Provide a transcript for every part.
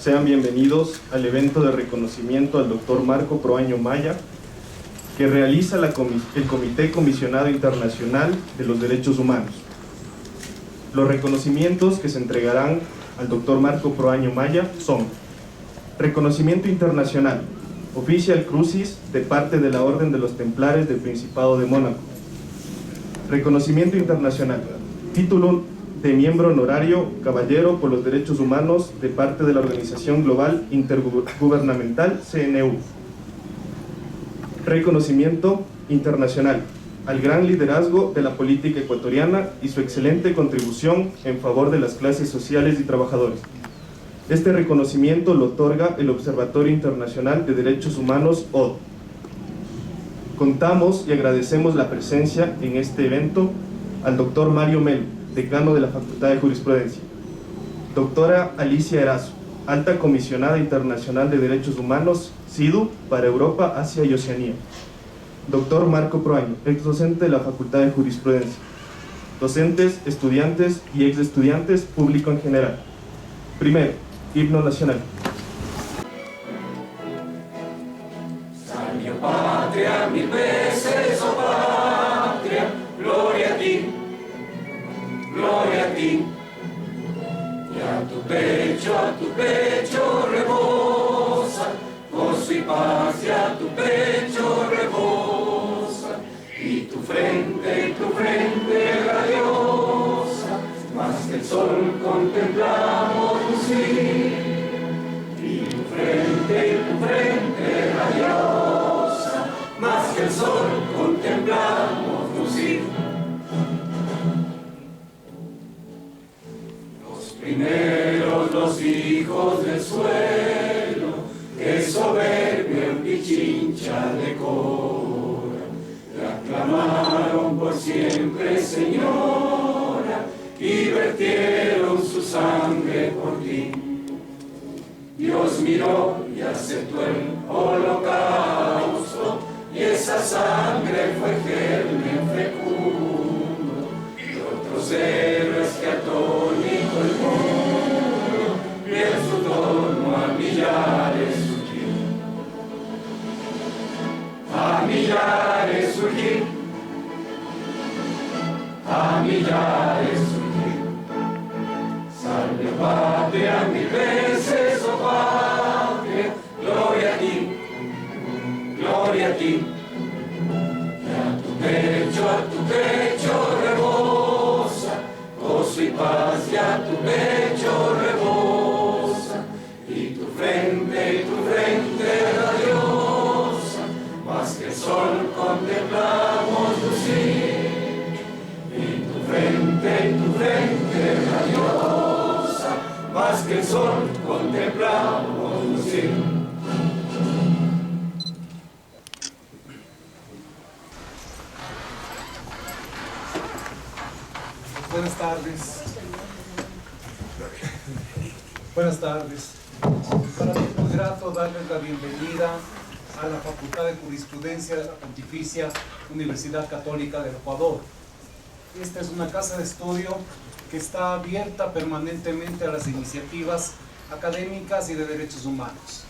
Sean bienvenidos al evento de reconocimiento al Dr. Marco Proaño Maya, que realiza el Comité Comisionado Internacional de los Derechos Humanos. Los reconocimientos que se entregarán al Dr. Marco Proaño Maya son: reconocimiento internacional, Official Crucis de parte de la Orden de los Templares del Principado de Mónaco. Reconocimiento internacional, título de miembro honorario Caballero por los Derechos Humanos de parte de la Organización Global Intergubernamental CNU. Reconocimiento internacional al gran liderazgo de la política ecuatoriana y su excelente contribución en favor de las clases sociales y trabajadores. Este reconocimiento lo otorga el Observatorio Internacional de Derechos Humanos, ODH. Contamos y agradecemos la presencia en este evento al doctor Mario Melo, decano de la Facultad de Jurisprudencia; doctora Alicia Erazo, alta comisionada internacional de Derechos Humanos, CIDU, para Europa, Asia y Oceanía; doctor Marco Proaño, ex docente de la Facultad de Jurisprudencia; docentes, estudiantes y ex estudiantes, público en general. Primero, himno nacional. Salve, patria, mil veces, oh patria, gloria a ti, gloria a ti. Y a tu pecho rebosa, gozo y paz, y a tu pecho rebosa. Y tu frente radiosa, más que el sol contemplamos lucir. Y tu frente radiosa, más que el sol contemplamos lucir. Los primeros, los hijos del suelo, que soberbia en Pichincha decora, te aclamaron por siempre, señora, y vertieron su sangre por ti. Dios miró y aceptó el holocausto, y esa sangre fue germen fecundo de otros héroes que atónito el mundo y en su torno a millares surgir. A millares surgir, a millares surgir. Salve, patria, mil veces, oh patria, gloria a ti, gloria a ti. Y a tu pecho rebosa, gozo y paz, y a tu pecho rebosa. Y tu frente radiosa, más que el sol contemplamos lucir. Y tu frente radiosa, más que el sol contemplamos lucir. Buenas tardes. Buenas tardes. Para mí es muy grato darles la bienvenida a la Facultad de Jurisprudencia de la Pontificia Universidad Católica del Ecuador. Esta es una casa de estudio que está abierta permanentemente a las iniciativas académicas y de derechos humanos.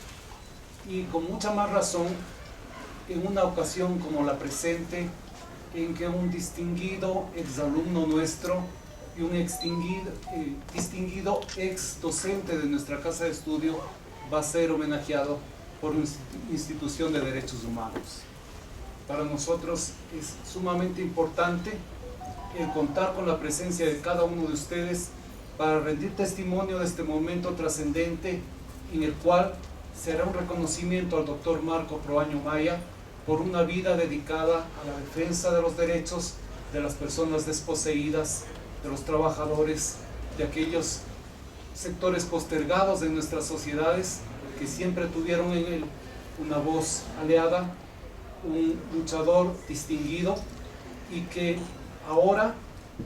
Y con mucha más razón, en una ocasión como la presente, en que un distinguido exalumno nuestro y un distinguido ex docente de nuestra casa de estudio va a ser homenajeado por una institución de derechos humanos. Para nosotros es sumamente importante el contar con la presencia de cada uno de ustedes para rendir testimonio de este momento trascendente en el cual será un reconocimiento al doctor Marco Proaño Maya por una vida dedicada a la defensa de los derechos de las personas desposeídas, de los trabajadores, de aquellos sectores postergados de nuestras sociedades que siempre tuvieron en él una voz aliada, un luchador distinguido y que ahora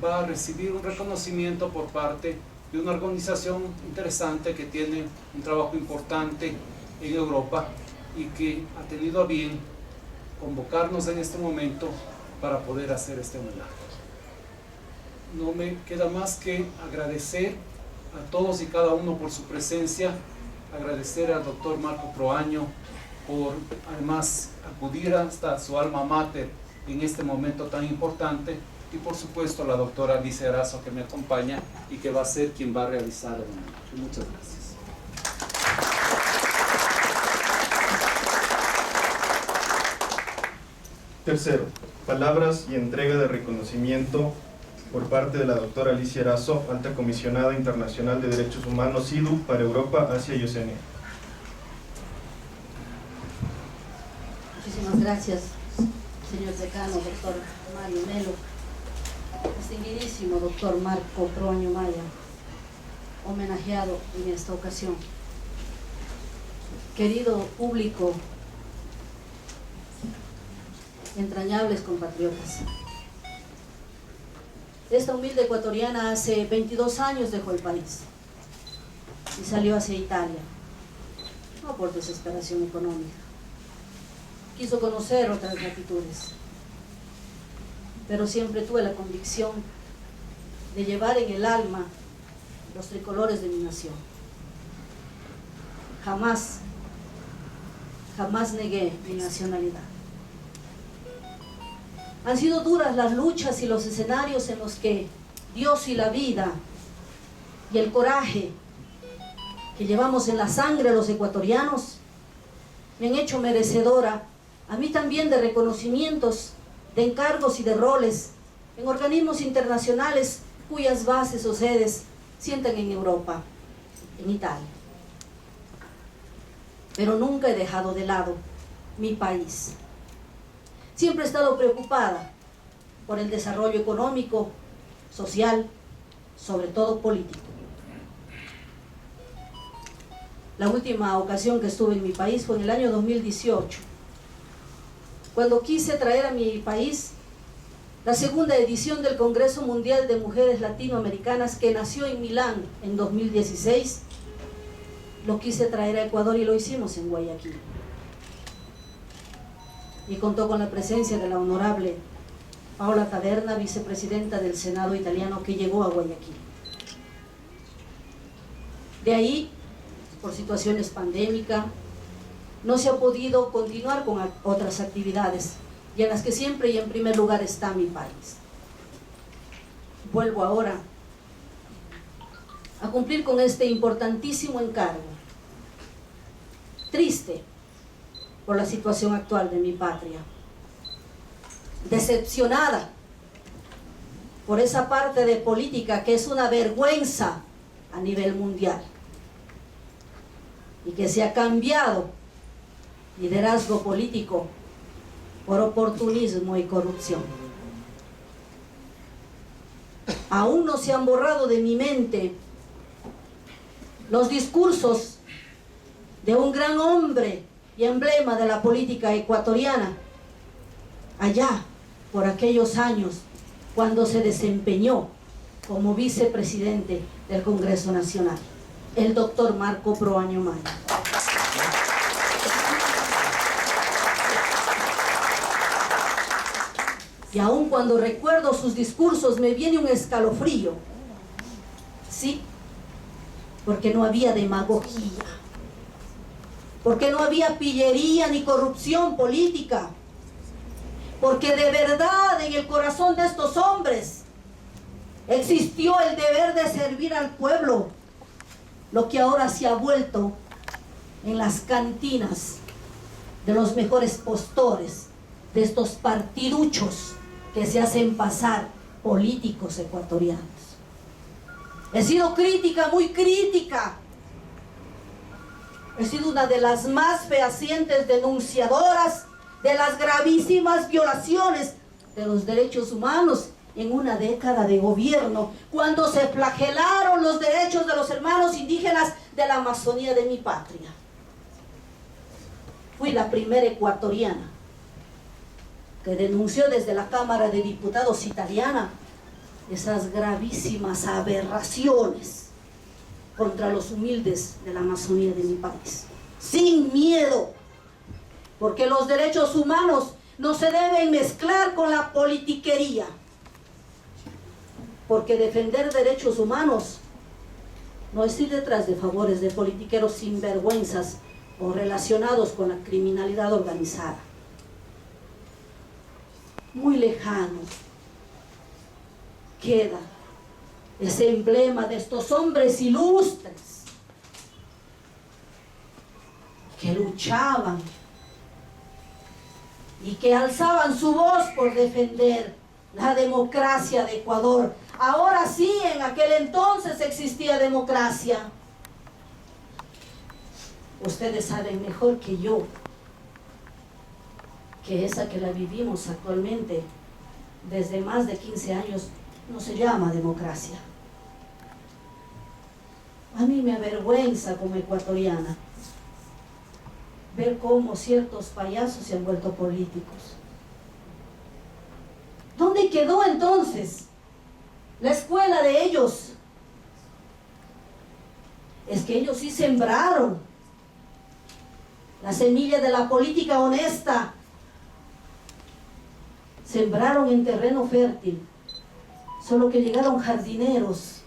va a recibir un reconocimiento por parte de una organización interesante que tiene un trabajo importante en Europa y que ha tenido a bien convocarnos en este momento para poder hacer este homenaje. No me queda más que agradecer a todos y cada uno por su presencia agradecer al doctor Marco Proaño por además acudir hasta su alma mater en este momento tan importante, y por supuesto a la doctora Alicia Erazo, que me acompaña y que va a ser quien va a realizar el homenaje. Muchas gracias. Tercero, palabras y entrega de reconocimiento por parte de la doctora Alicia Erazo, Alta Comisionada Internacional de Derechos Humanos, IDU, para Europa, Asia y Oceanía. Muchísimas gracias, señor decano, doctor Mario Melo. Distinguidísimo doctor Marco Proaño Maya, homenajeado en esta ocasión. Querido público, entrañables compatriotas, esta humilde ecuatoriana hace 22 años dejó el país y salió hacia Italia, no por desesperación económica. Quiso conocer otras latitudes, pero siempre tuve la convicción de llevar en el alma los tricolores de mi nación. Jamás negué mi nacionalidad. Han sido duras las luchas y los escenarios en los que Dios y la vida y el coraje que llevamos en la sangre los ecuatorianos me han hecho merecedora a mí también de reconocimientos, de encargos y de roles en organismos internacionales cuyas bases o sedes sientan en Europa, en Italia. Pero nunca he dejado de lado mi país. Siempre he estado preocupada por el desarrollo económico, social, sobre todo político. La última ocasión que estuve en mi país fue en el año 2018, cuando quise traer a mi país la segunda edición del Congreso Mundial de Mujeres Latinoamericanas, que nació en Milán en 2016. Lo quise traer a Ecuador y lo hicimos en Guayaquil. Y contó con la presencia de la honorable Paola Taverna, vicepresidenta del Senado italiano, que llegó a Guayaquil. De ahí, por situaciones pandémicas, no se ha podido continuar con otras actividades, y en las que siempre y en primer lugar está mi país. Vuelvo ahora a cumplir con este importantísimo encargo, triste por la situación actual de mi patria, decepcionada por esa parte de política que es una vergüenza a nivel mundial y que se ha cambiado liderazgo político por oportunismo y corrupción. Aún no se han borrado de mi mente los discursos de un gran hombre y emblema de la política ecuatoriana, allá por aquellos años cuando se desempeñó como vicepresidente del Congreso Nacional, el doctor Marco Proaño Maya. Y aun cuando recuerdo sus discursos me viene un escalofrío. Sí, porque no había demagogia, porque no había pillería ni corrupción política, porque de verdad en el corazón de estos hombres existió el deber de servir al pueblo, lo que ahora se ha vuelto en las cantinas de los mejores postores de estos partiduchos que se hacen pasar políticos ecuatorianos. He sido crítica, muy crítica. He sido una de las más fehacientes denunciadoras de las gravísimas violaciones de los derechos humanos en una década de gobierno, cuando se flagelaron los derechos de los hermanos indígenas de la Amazonía de mi patria. Fui la primera ecuatoriana que denunció desde la Cámara de Diputados italiana esas gravísimas aberraciones contra los humildes de la Amazonía de mi país, sin miedo, porque los derechos humanos no se deben mezclar con la politiquería, porque defender derechos humanos No estoy detrás de favores de politiqueros sinvergüenzas o relacionados con la criminalidad organizada. Muy lejano queda ese emblema de estos hombres ilustres que luchaban y que alzaban su voz por defender la democracia de Ecuador. Ahora sí, en aquel entonces existía democracia. Ustedes saben mejor que yo que esa que la vivimos actualmente desde más de 15 años no se llama democracia. A mí me avergüenza como ecuatoriana ver cómo ciertos payasos se han vuelto políticos. ¿Dónde quedó entonces la escuela de ellos? Es que ellos sí sembraron la semilla de la política honesta. Sembraron en terreno fértil, solo que llegaron jardineros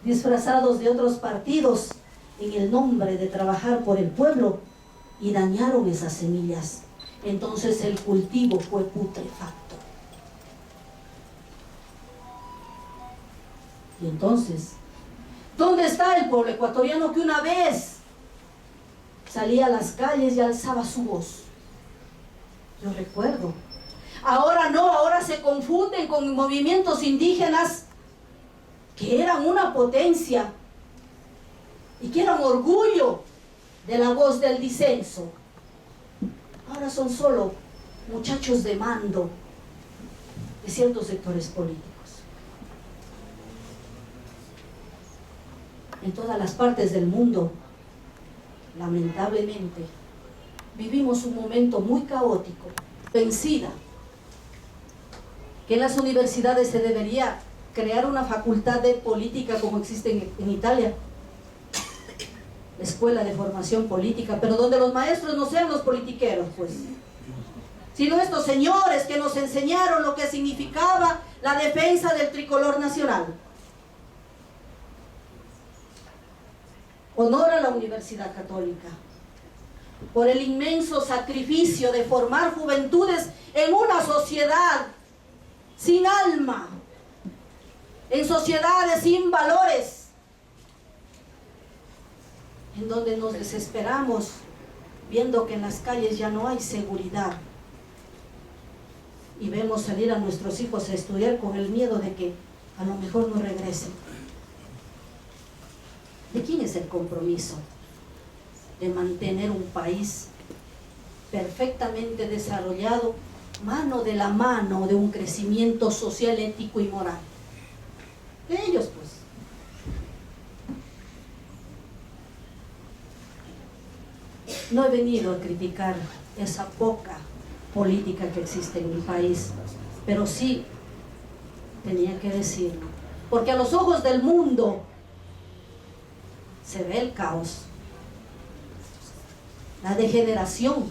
disfrazados de otros partidos en el nombre de trabajar por el pueblo y dañaron esas semillas. Entonces el cultivo fue putrefacto. Y entonces, ¿dónde está el pueblo ecuatoriano que una vez salía a las calles y alzaba su voz? Yo recuerdo. Ahora no, ahora se confunden con movimientos indígenas que eran una potencia y que eran orgullo de la voz del disenso. Ahora son solo muchachos de mando de ciertos sectores políticos. En todas las partes del mundo, lamentablemente, vivimos un momento muy caótico. Vencida, que en las universidades se debería crear una facultad de política como existe en Italia, escuela de formación política, pero donde los maestros no sean los politiqueros, pues, sino estos señores que nos enseñaron lo que significaba la defensa del tricolor nacional. Honor a la Universidad Católica por el inmenso sacrificio de formar juventudes en una sociedad sin alma, en sociedades sin valores, en donde nos desesperamos viendo que en las calles ya no hay seguridad y vemos salir a nuestros hijos a estudiar con el miedo de que a lo mejor no regresen. ¿De quién es el compromiso de mantener un país perfectamente desarrollado, mano de la mano de un crecimiento social, ético y moral? De ellos, pues. No he venido a criticar esa poca política que existe en mi país, pero sí tenía que decirlo, porque a los ojos del mundo se ve el caos, la degeneración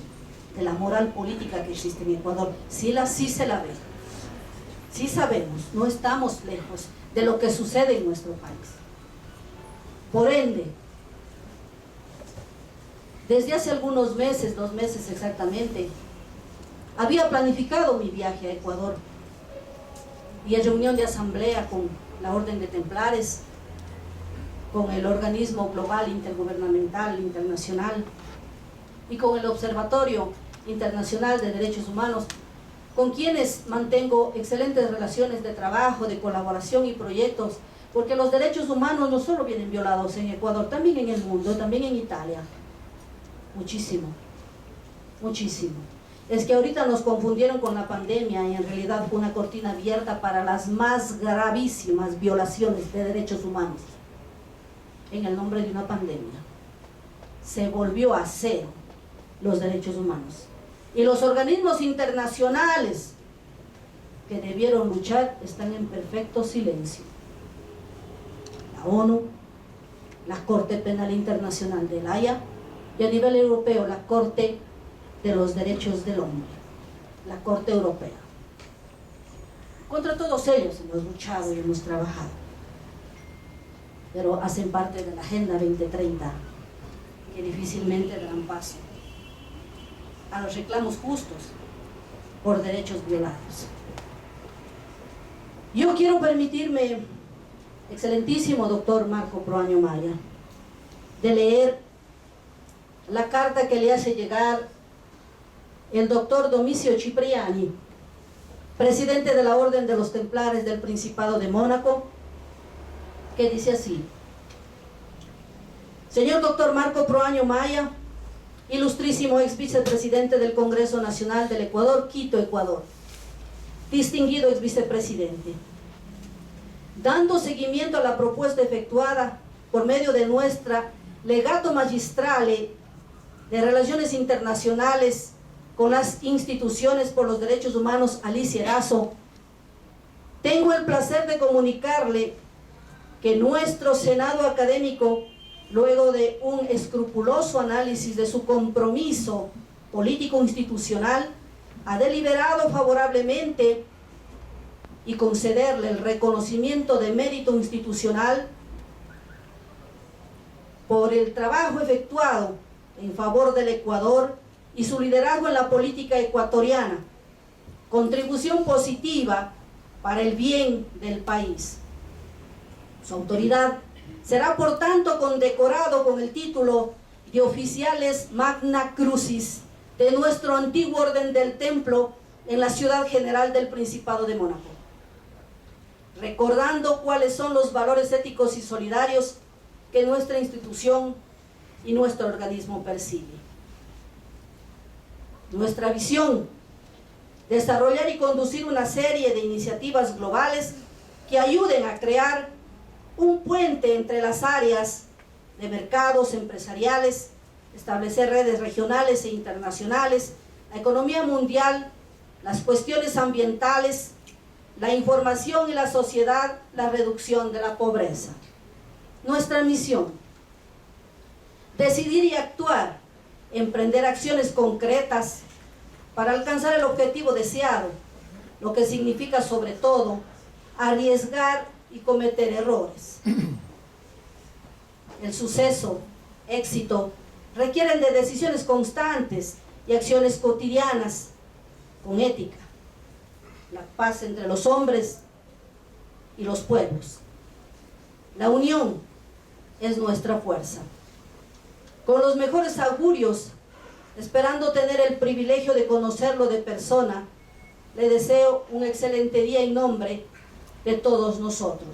de la moral política que existe en Ecuador. Sí se la ve, sí sabemos, no estamos lejos de lo que sucede en nuestro país. Por ende, desde hace algunos meses, 2 meses exactamente, había planificado mi viaje a Ecuador y en reunión de asamblea con la Orden de Templares, con el organismo global intergubernamental internacional y con el Observatorio Internacional de Derechos Humanos, con quienes mantengo excelentes relaciones de trabajo, de colaboración y proyectos, porque los derechos humanos no solo vienen violados en Ecuador, también en el mundo, también en Italia. Muchísimo, muchísimo. Es que ahorita nos confundieron con la pandemia y en realidad fue una cortina abierta para las más gravísimas violaciones de derechos humanos en el nombre de una pandemia. Se volvió a cero los derechos humanos. Y los organismos internacionales que debieron luchar están en perfecto silencio. La ONU, la Corte Penal Internacional de La Haya y a nivel europeo la Corte de los Derechos del Hombre, la Corte Europea. Contra todos ellos hemos luchado y hemos trabajado. pero hacen parte de la Agenda 2030, que difícilmente darán paso a los reclamos justos por derechos violados. Yo quiero permitirme, excelentísimo doctor Marco Proaño Maya, de leer la carta que le hace llegar el doctor Domicio Cipriani, presidente de la Orden de los Templares del Principado de Mónaco, que dice así: señor doctor Marco Proaño Maya, ilustrísimo ex vicepresidente del Congreso Nacional del Ecuador, Quito, Ecuador, distinguido ex vicepresidente, dando seguimiento a la propuesta efectuada por medio de nuestra Legato Magistrale de Relaciones Internacionales con las instituciones por los derechos humanos, Alicia Erazo, tengo el placer de comunicarle que nuestro Senado Académico, luego de un escrupuloso análisis de su compromiso político-institucional, ha deliberado favorablemente y concederle el reconocimiento de mérito institucional por el trabajo efectuado en favor del Ecuador y su liderazgo en la política ecuatoriana, contribución positiva para el bien del país. Su autoridad será por tanto condecorado con el título de oficiales Magna Crucis de nuestro antiguo orden del Templo en la ciudad general del Principado de Mónaco, recordando cuáles son los valores éticos y solidarios que nuestra institución y nuestro organismo persigue. Nuestra visión: desarrollar y conducir una serie de iniciativas globales que ayuden a crear un puente entre las áreas de mercados empresariales, establecer redes regionales e internacionales, la economía mundial, las cuestiones ambientales, la información y la sociedad, la reducción de la pobreza. Nuestra misión: decidir y actuar, emprender acciones concretas para alcanzar el objetivo deseado, lo que significa sobre todo arriesgar y cometer errores. El suceso, éxito, requieren de decisiones constantes y acciones cotidianas con ética, la paz entre los hombres y los pueblos. La unión es nuestra fuerza. Con los mejores augurios, esperando tener el privilegio de conocerlo de persona, le deseo un excelente día en nombre de todos nosotros.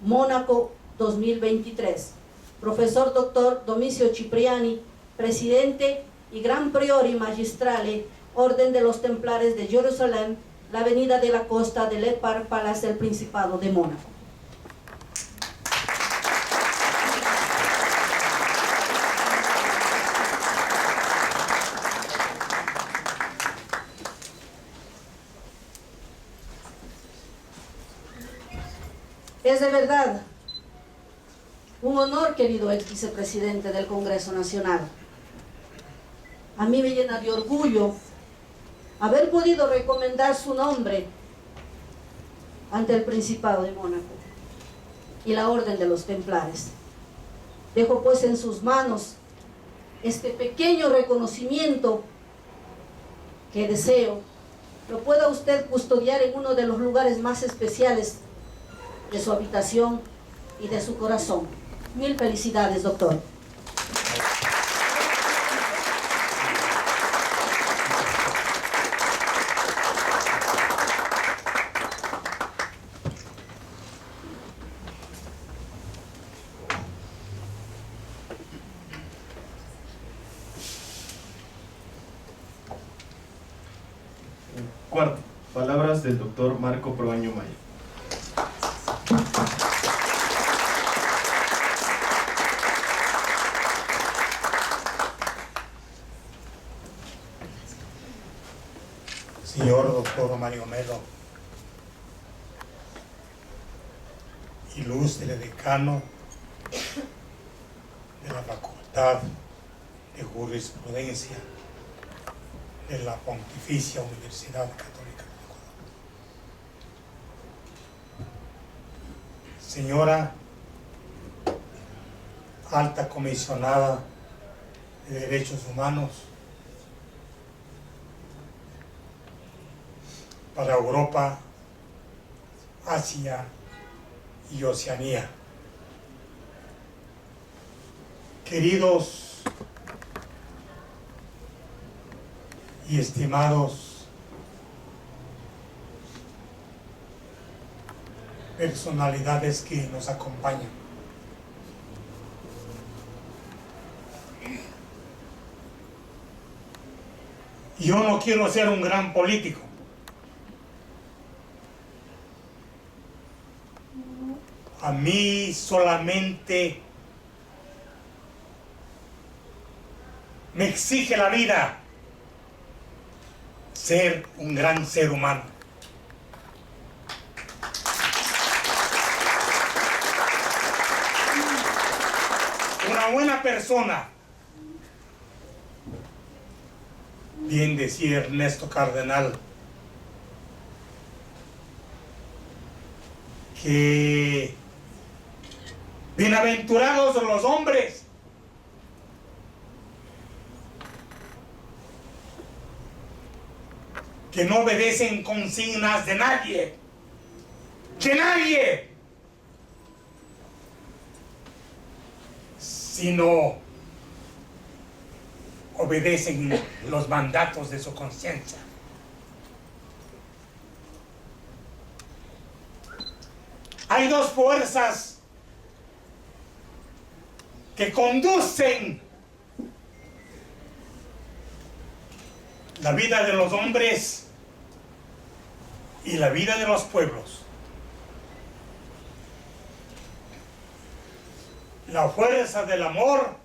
Mónaco 2023. Profesor Dr. Domicio Cipriani, presidente y gran priori magistrale, Orden de los Templares de Jerusalén, la avenida de la Costa del Lepar Palace del Principado de Mónaco. Es de verdad un honor, querido ex vicepresidente del Congreso Nacional. A mí me llena de orgullo haber podido recomendar su nombre ante el Principado de Mónaco y la Orden de los Templares. Dejo pues en sus manos este pequeño reconocimiento que deseo lo pueda usted custodiar en uno de los lugares más especiales de su habitación y de su corazón. Mil felicidades, doctor. Cuarto, palabras del doctor Marco Proaño Maya. Señor doctor Mario Melo, ilustre decano de la Facultad de Jurisprudencia de la Pontificia Universidad Católica del Ecuador. Señora alta comisionada de Derechos Humanos para Europa, Asia y Oceanía. Queridos y estimados personalidades que nos acompañan, yo no quiero ser un gran político. A mí solamente me exige la vida ser un gran ser humano. Una buena persona. Bien decía Ernesto Cardenal que bienaventurados los hombres que no obedecen consignas de nadie, sino obedecen los mandatos de su conciencia. Hay dos fuerzas que conducen la vida de los hombres y la vida de los pueblos. La fuerza del amor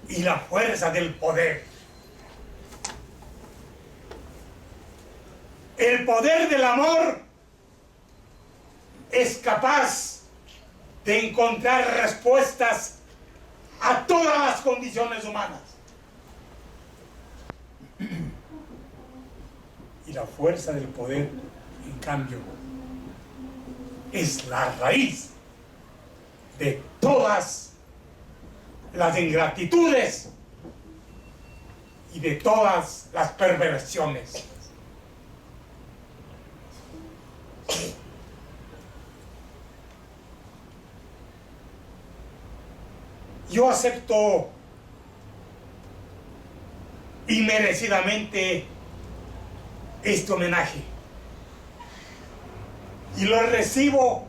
y la fuerza del poder. El poder del amor es capaz de encontrar respuestas a todas las condiciones humanas. Y la fuerza del poder, en cambio, es la raíz de todas las ingratitudes y de todas las perversiones. Yo acepto inmerecidamente este homenaje y lo recibo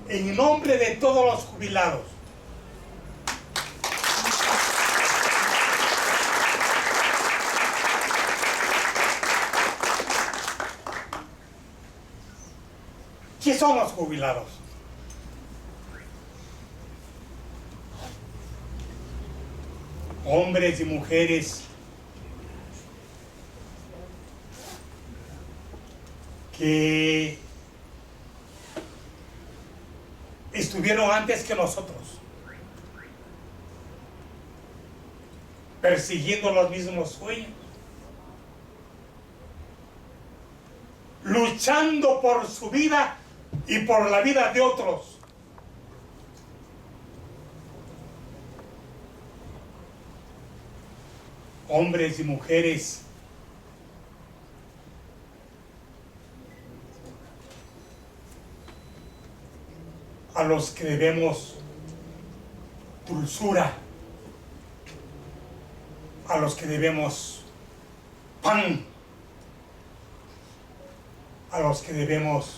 en nombre de todos los jubilados. ¿Qué son los jubilados? Hombres y mujeres que estuvieron antes que nosotros, persiguiendo los mismos sueños, luchando por su vida y por la vida de otros. Hombres y mujeres a los que debemos dulzura, a los que debemos pan, a los que debemos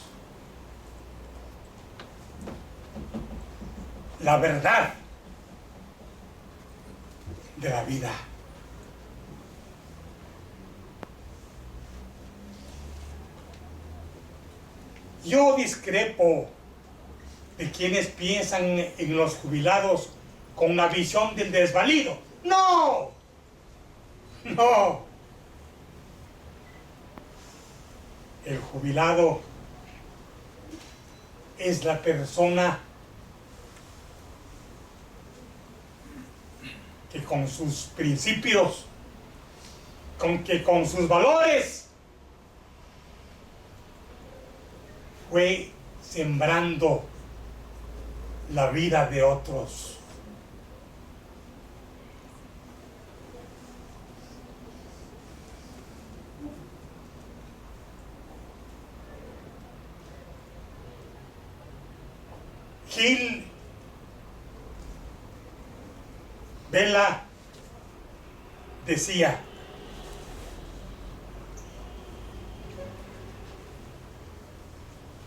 la verdad de la vida. Yo discrepo de quienes piensan en los jubilados con una visión del desvalido. ¡No! ¡No! El jubilado es la persona que con sus principios, con sus valores, fue sembrando la vida de otros. Gil Vela decía: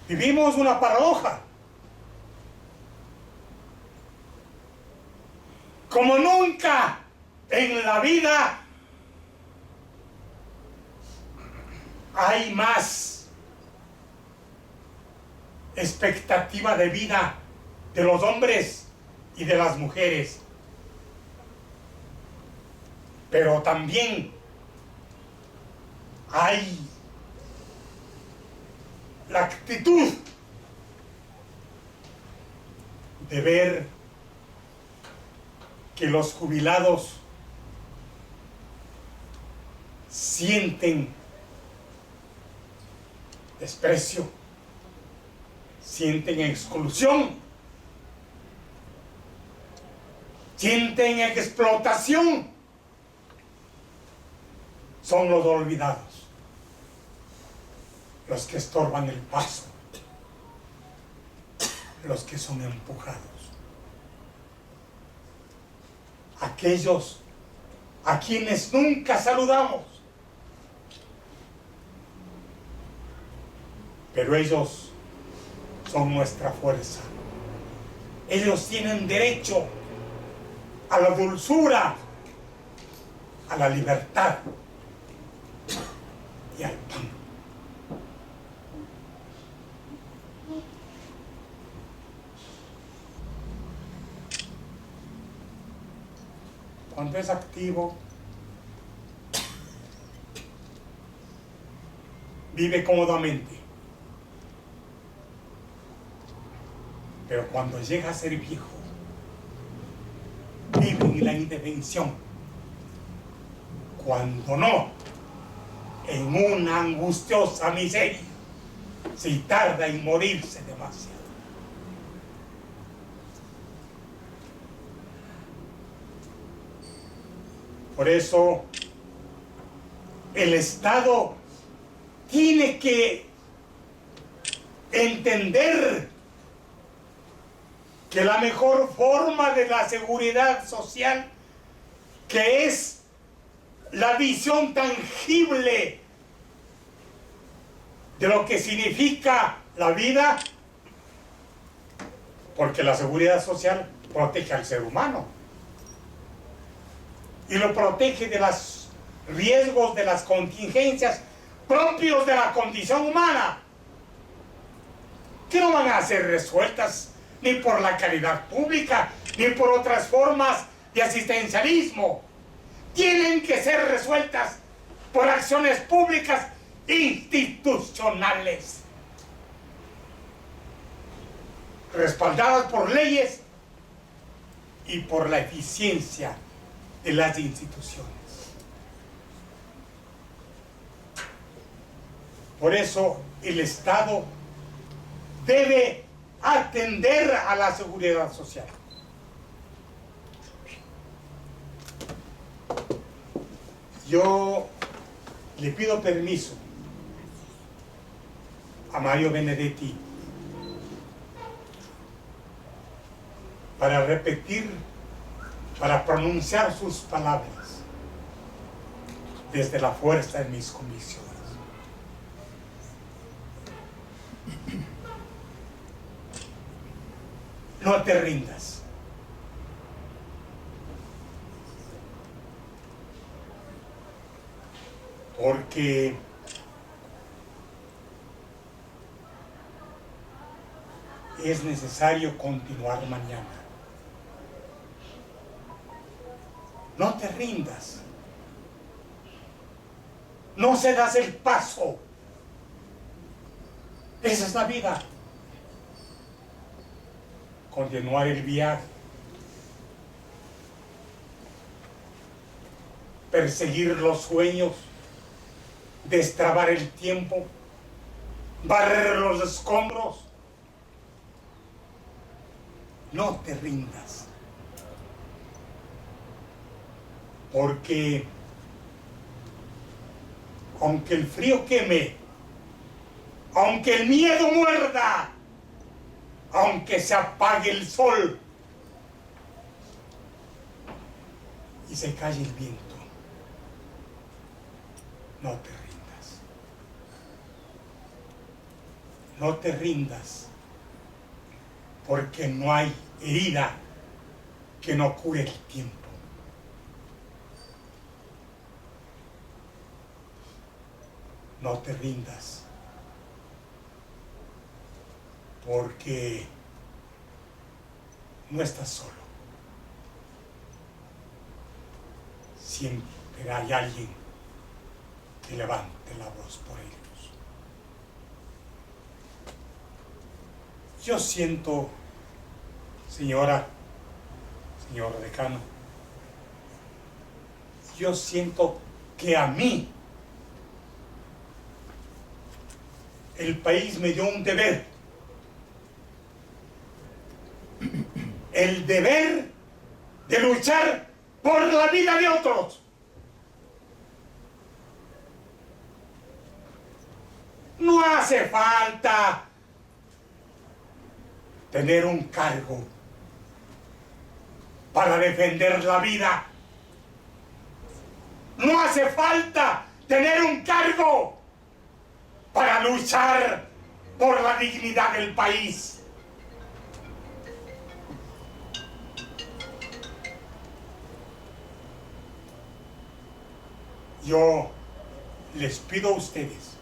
vivimos una paradoja. Como nunca en la vida hay más expectativa de vida de los hombres y de las mujeres. Pero también hay la actitud de ver que los jubilados sienten desprecio, sienten exclusión, sienten explotación. Son los olvidados, los que estorban el paso, los que son empujados. Aquellos a quienes nunca saludamos, pero ellos son nuestra fuerza. Ellos tienen derecho a la dulzura, a la libertad y al pan. Cuando es activo, vive cómodamente. Pero cuando llega a ser viejo, vive en la indefensión. Cuando no, en una angustiosa miseria, si tarda en morirse demasiado. Por eso, el Estado tiene que entender que la mejor forma de la seguridad social, que es la visión tangible de lo que significa la vida, porque la seguridad social protege al ser humano y lo protege de los riesgos, de las contingencias propios de la condición humana, que no van a ser resueltas ni por la caridad pública, ni por otras formas de asistencialismo. Tienen que ser resueltas por acciones públicas institucionales, respaldadas por leyes y por la eficiencia de las instituciones. Por eso el Estado debe atender a la seguridad social. Yo le pido permiso a Mario Benedetti para repetir, para pronunciar sus palabras desde la fuerza de mis convicciones. No te rindas. Porque es necesario continuar mañana. No te rindas. No cedas el paso. Esa es la vida. Continuar el viaje. Perseguir los sueños. Destrabar el tiempo. Barrer los escombros. no te rindas. Porque aunque el frío queme, aunque el miedo muerda, aunque se apague el sol y se calle el viento, no te rindas. No te rindas, porque no hay herida que no cure el tiempo. No te rindas, porque no estás solo. Siempre hay alguien que levante la voz por ellos. Yo siento, señor decano, yo siento que a mí el país me dio un deber. El deber de luchar por la vida de otros. No hace falta tener un cargo para defender la vida. No hace falta tener un cargo para luchar por la dignidad del país. Yo les pido a ustedes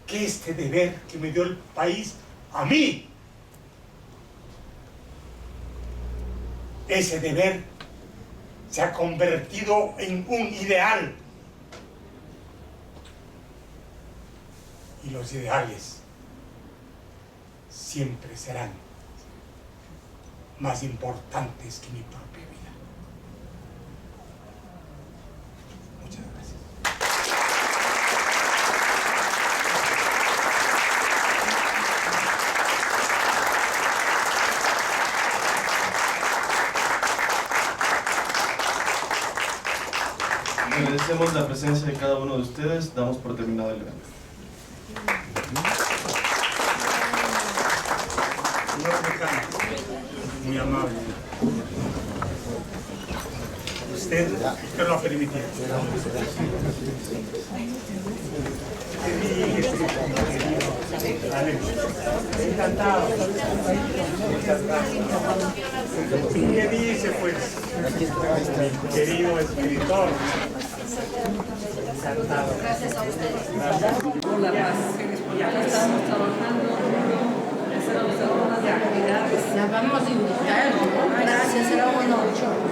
que este deber que me dio el país a mí, ese deber se ha convertido en un ideal. Y los ideales siempre serán más importantes que mi propia vida. Muchas gracias. Agradecemos la presencia de cada uno de ustedes. Damos por terminado el evento. Señor decano, muy amable. Usted lo ha permitido. Vale. Encantado. Muchas gracias. ¿Qué dice, pues, mi querido escritor? Encantado. Gracias a ustedes. Por la paz. Ya estamos trabajando, hacer algunas actividades. La vamos a invitar. Gracias, será un honor.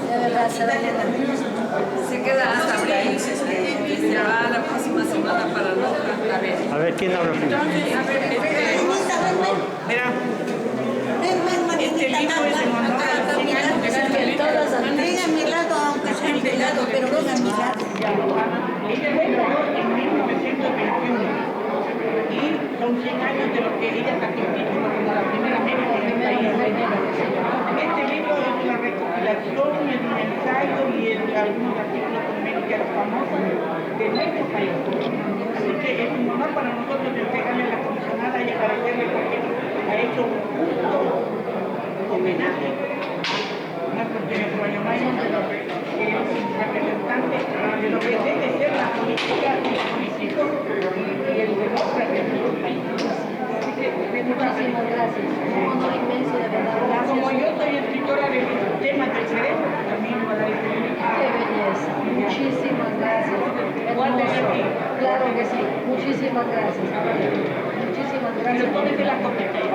De verdad, será un honor. Se queda hasta abril. Ya va la próxima semana para Loja. A ver, ¿quién habla primero? Mira, Este libro es en honor a los 100 años de Santa Elena. Venga a mi lado, aunque sea a mi lado, pero venga a mi lado. Ella se graduó en 1921 y son 100 años de lo que ella sacó el título como la primera médica en el país. Este libro es una recopilación, es un ensayo y es algunos artículos con médicas famosas de nuestro país. Así que es un honor para nosotros entregarle a la comisionada y agradecerle porque ha hecho un justo homenaje a nuestro querido Proaño Maya, que es un representante de lo que debe ser la política del municipio y el demócrata de nuestro país. Así que, Muchísimas gracias. Un honor inmenso, de verdad. Gracias. como yo soy escritora de temas del cerebro, también voy a dar este libro. Qué belleza. Muchísimas gracias. Igualmente a ti. Claro que sí. Muchísimas gracias. Muchísimas Pero gracias. tómese la copia.